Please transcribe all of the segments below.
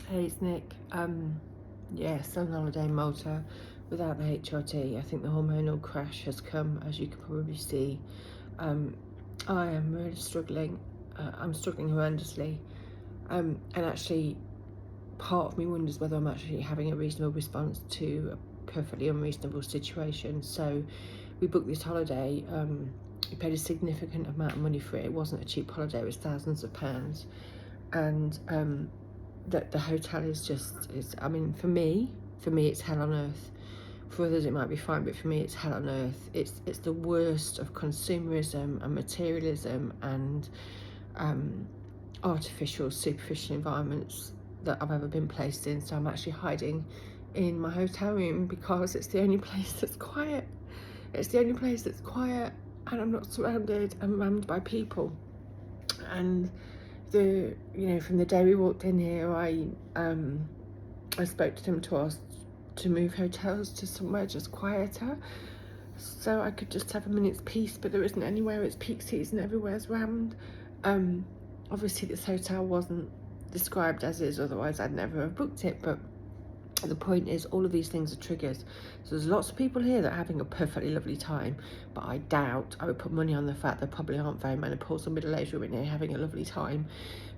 Hey, it's Nick. Yeah, still on holiday in Malta without the HRT. I think the hormonal crash has come, as you can probably see. I am really struggling. I'm struggling horrendously. And actually, part of me wonders whether I'm actually having a reasonable response to a perfectly unreasonable situation. So we booked this holiday. We paid a significant amount of money for it. It wasn't a cheap holiday. It was thousands of pounds. And that the hotel is just, I mean, for me it's hell on earth. For others it might be fine, but for me it's hell on earth. It's the worst of consumerism and materialism and artificial, superficial environments that I've ever been placed in. So I'm actually hiding in my hotel room because it's the only place that's quiet. It's the only place that's quiet, and I'm not surrounded. I'm rammed by people. And from the day we walked in here, I spoke to them to ask to move hotels to somewhere just quieter, so I could just have a minute's peace. But there isn't anywhere. It's peak season. Everywhere's rammed. Obviously, this hotel wasn't described as is. Otherwise, I'd never have booked it. But the point is, all of these things are triggers. So there's lots of people here that are having a perfectly lovely time, but I would put money on the fact there probably aren't very menopausal middle-aged women here having a lovely time,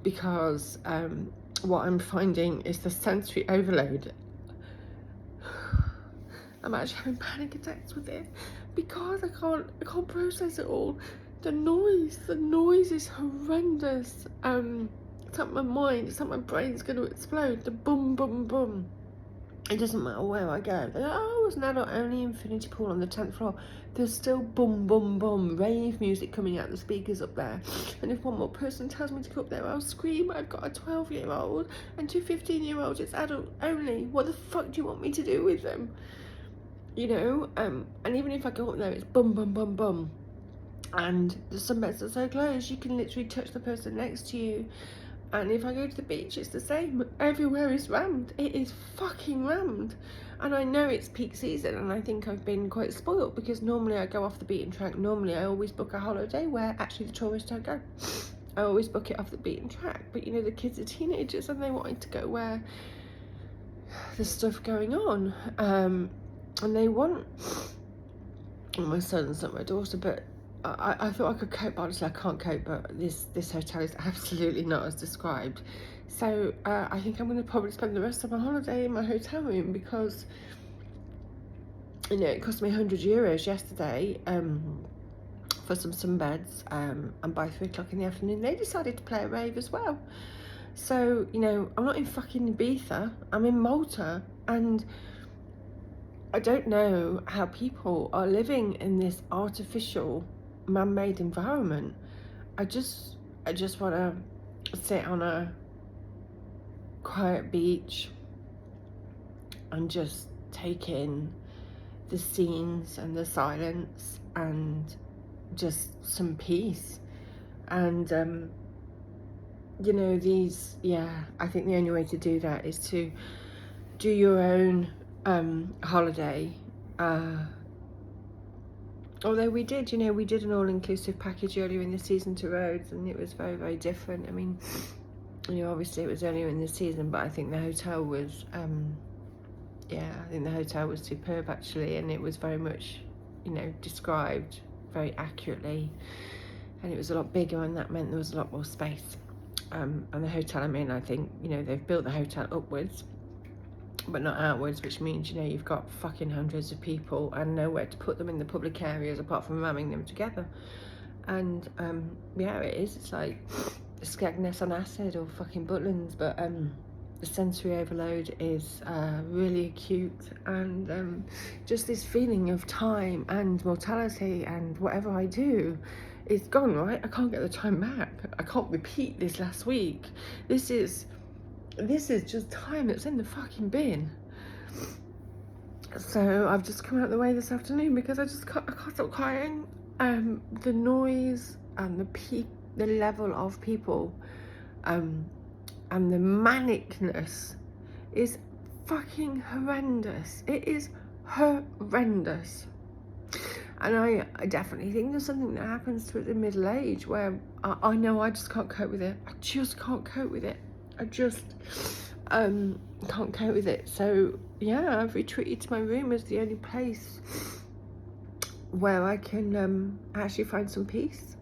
because what I'm finding is the sensory overload. I'm actually having panic attacks with it because I can't process it all. The noise is horrendous. It's like my mind, it's like my brain's going to explode. The boom, boom, boom. It doesn't matter where I go. Oh, it's an adult-only infinity pool on the 10th floor. There's still boom, boom, boom, rave music coming out the speakers up there. And if one more person tells me to go up there, I'll scream. I've got a 12-year-old and two 15-year-olds. It's adult-only. What the fuck do you want me to do with them? And even if I go up there, it's boom, boom, boom, boom. And the sunbeds are so close, you can literally touch the person next to you. And if I go to the beach, it's the same. Everywhere is rammed. It is fucking rammed. And I know it's peak season, and I think I've been quite spoiled because normally I go off the beaten track. Normally I always book a holiday where actually the tourists don't go. I always book it off the beaten track. But the kids are teenagers and they wanted to go where there's stuff going on. And they want, my son's not my daughter, but I thought I could cope, but honestly I can't cope. But this hotel is absolutely not as described. So I think I'm going to probably spend the rest of my holiday in my hotel room because it cost me €100 yesterday for some sunbeds, and by 3 o'clock in the afternoon they decided to play a rave as well. So I'm not in fucking Ibiza, I'm in Malta, and I don't know how people are living in this artificial, man-made environment. I just want to sit on a quiet beach and just take in the scenes and the silence and just some peace. And I think the only way to do that is to do your own holiday. Although we did an all-inclusive package earlier in the season to Rhodes, and it was very, very different. I mean, obviously it was earlier in the season, but I think the hotel was superb actually, and it was very much described very accurately, and it was a lot bigger, and that meant there was a lot more space. And the hotel I'm in, I think they've built the hotel upwards but not outwards, which means you've got fucking hundreds of people and nowhere to put them in the public areas apart from ramming them together. And it's like Skegness on acid or fucking Butlins. But the sensory overload is really acute, and just this feeling of time and mortality and whatever I do is gone, right? I can't get the time back. I can't repeat this last week. This is just time that's in the fucking bin. So I've just come out of the way this afternoon because I can't stop crying. The noise and the level of people, and the manicness is fucking horrendous. It is horrendous. And I definitely think there's something that happens to it in middle age where I know I just can't cope with it. I just can't cope with it. Can't cope with it. So yeah, I've retreated to my room as the only place where I can actually find some peace.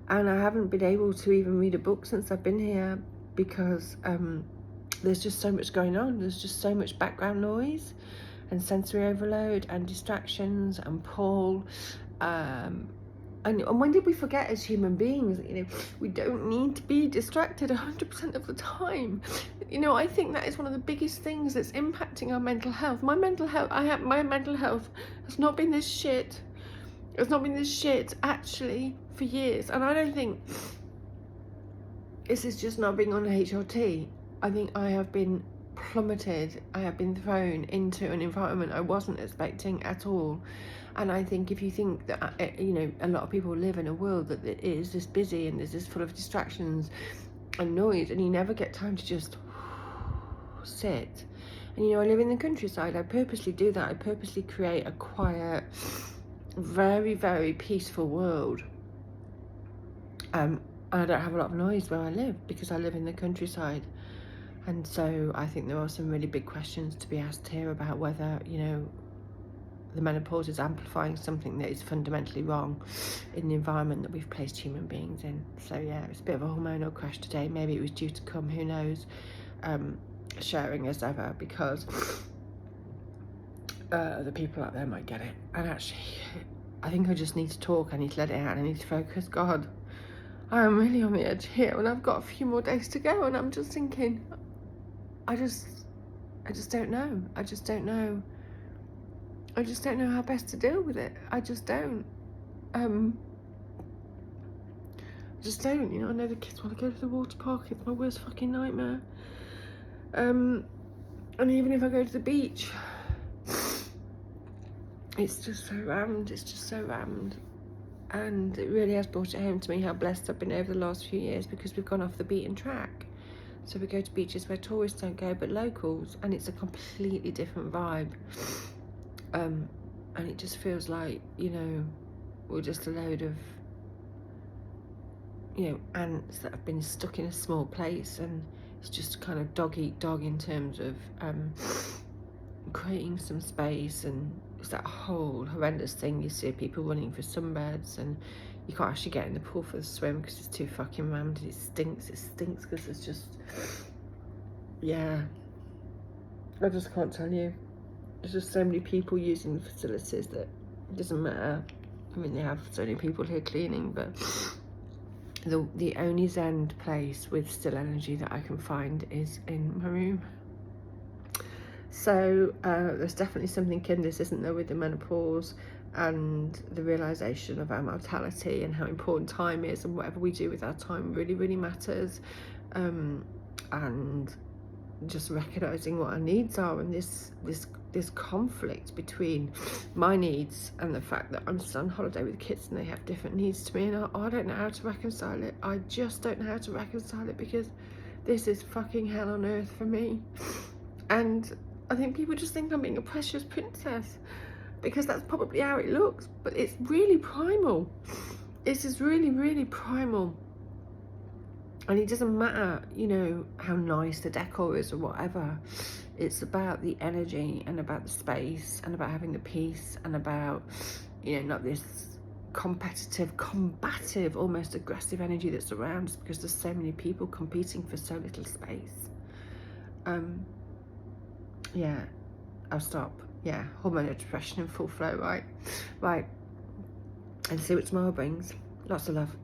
And I haven't been able to even read a book since I've been here because there's just so much going on. There's just so much background noise and sensory overload and distractions and pull. And when did we forget as human beings, we don't need to be distracted 100% of the time. I think that is one of the biggest things that's impacting our mental health. My mental health has not been this shit. It's not been this shit, actually, for years. And I don't think this is just not being on HRT. I think I have been plummeted. I have been thrown into an environment I wasn't expecting at all. And I think if you think that, a lot of people live in a world that is this busy and is this full of distractions and noise, and you never get time to just sit. And, I live in the countryside. I purposely do that. I purposely create a quiet, very, very peaceful world. And I don't have a lot of noise where I live because I live in the countryside. And so I think there are some really big questions to be asked here about whether, the menopause is amplifying something that is fundamentally wrong in the environment that we've placed human beings in. So yeah, it's a bit of a hormonal crash today. Maybe it was due to come, who knows. Sharing as ever, because the people out there might get it. And actually, I think I just need to talk. I need to let it out. I need to focus. God, I am really on the edge here, and I've got a few more days to go, and I'm just thinking, I just don't know. I just don't know how best to deal with it. I just don't. I know the kids want to go to the water park. It's my worst fucking nightmare. And even if I go to the beach, it's just so rammed. And it really has brought it home to me how blessed I've been over the last few years, because we've gone off the beaten track. So we go to beaches where tourists don't go, but locals, and it's a completely different vibe. And it just feels like, we're just a load of, ants that have been stuck in a small place, and it's just kind of dog eat dog in terms of creating some space. And it's that whole horrendous thing you see people running for sunbeds, and you can't actually get in the pool for the swim because it's too fucking rammed. It stinks because it's just, yeah, I just can't tell you. There's just so many people using the facilities that it doesn't matter. I mean, they have so many people here cleaning, but the only zen place with still energy that I can find is in my room. So there's definitely something in this, isn't there, with the menopause and the realisation of our mortality and how important time is, and whatever we do with our time really, really matters. And just recognising what our needs are, and this conflict between my needs and the fact that I'm still on holiday with kids and they have different needs to me, and I don't know how to reconcile it. I just don't know how to reconcile it, because this is fucking hell on earth for me. And I think people just think I'm being a precious princess, because that's probably how it looks, but it's really primal. This is really, really primal. And it doesn't matter, how nice the decor is or whatever. It's about the energy and about the space and about having the peace and about, not this competitive, combative, almost aggressive energy that's around us, because there's so many people competing for so little space. Yeah, I'll stop. Yeah, hormonal depression in full flow, right? And see what tomorrow brings. Lots of love.